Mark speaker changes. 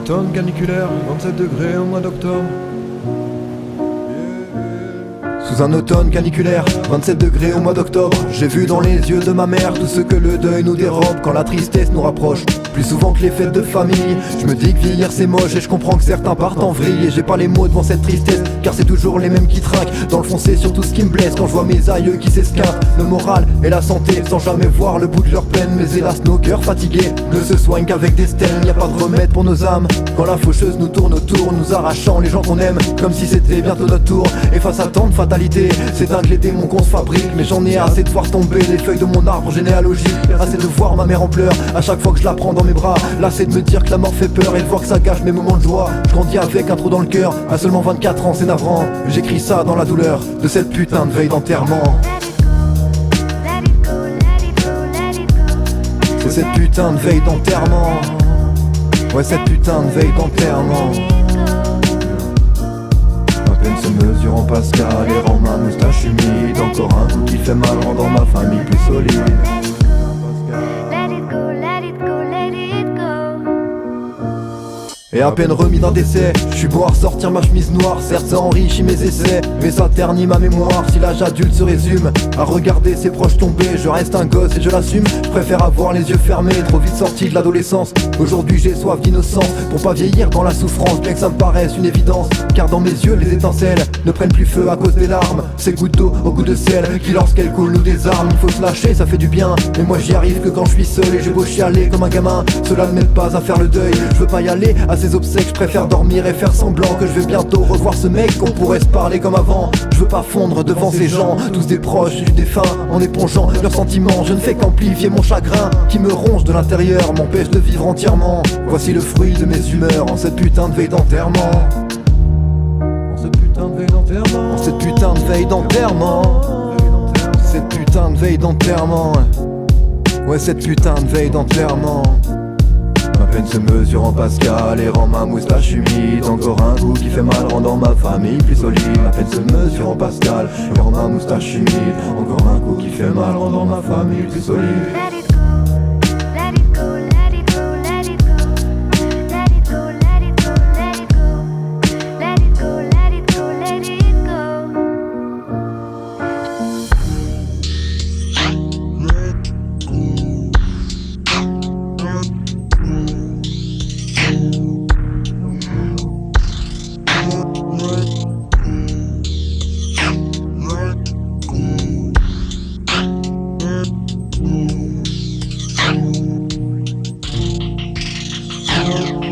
Speaker 1: automne caniculaire, 27 degrés au mois d'octobre. Sous un automne caniculaire, 27 degrés au mois d'octobre. J'ai vu dans les yeux de ma mère tout ce que le deuil nous dérobe quand la tristesse nous rapproche. Plus souvent que les fêtes de famille. Je me dis que vieillir c'est moche et je comprends que certains partent en vrille. Et j'ai pas les mots devant cette tristesse, car c'est toujours les mêmes qui trinquent. Dans le fond c'est surtout ce qui me blesse quand je vois mes aïeux qui s'esquintent. Le moral et la santé sans jamais voir le bout de leur peine. Mais hélas nos cœurs fatigués ne se soignent qu'avec des stèles. Y a pas de remède pour nos âmes quand la faucheuse nous tourne autour, nous arrachant les gens qu'on aime comme si c'était bientôt notre tour. Et face à tant de fatalité, c'est dingue les démons qu'on se fabrique. Mais j'en ai assez de voir tomber les feuilles de mon arbre généalogique. Assez de voir ma mère en pleurs à chaque fois que je la prends dans mes bras. Là c'est de me dire que la mort fait peur et de voir que ça gâche mes moments de joie. Je grandis avec un trou dans le cœur, à seulement 24 ans c'est navrant. J'écris ça dans la douleur de cette putain de veille d'enterrement. C'est cette putain de veille d'enterrement. Ouais cette putain de veille d'enterrement. Ma peine se mesure en Pascal et rend ma moustache humide. Encore un coup qui fait mal rendant ma famille plus solide. Et à peine remis d'un décès, je suis beau à ressortir ma chemise noire. Certes ça enrichit mes essais, mais ça ternit ma mémoire. Si l'âge adulte se résume à regarder ses proches tomber, je reste un gosse et je l'assume. Je préfère avoir les yeux fermés, trop vite sorti de l'adolescence. Aujourd'hui j'ai soif d'innocence, pour pas vieillir dans la souffrance. Bien que ça me paraisse une évidence, car dans mes yeux les étincelles ne prennent plus feu à cause des larmes. Ces gouttes d'eau au goût de sel, qui lorsqu'elles coulent nous désarment. Il faut se lâcher, ça fait du bien, mais moi j'y arrive que quand je suis seul. Et j'ai beau chialer comme un gamin, cela ne m'aide pas à faire le deuil. Je veux pas y aller à ces obsèques, je préfère dormir et faire semblant que je vais bientôt revoir ce mec, qu'on pourrait se parler comme avant. Je veux pas fondre devant ces gens, tous des proches du défunt, en épongeant leurs sentiments. Je ne fais qu'amplifier mon chagrin, qui me ronge de l'intérieur, m'empêche de vivre entièrement. Voici le fruit de mes humeurs, en cette putain de veille d'enterrement. En cette putain de veille d'enterrement. En cette putain de veille d'enterrement. Cette putain de veille d'enterrement. Ouais cette putain de veille d'enterrement. Ma peine se mesure en Pascal et rend ma moustache humide. Encore un coup qui fait mal rendant ma famille plus solide. Ma peine se mesure en Pascal et rend ma moustache humide. Encore un coup qui fait mal rendant ma famille plus solide.
Speaker 2: Yeah.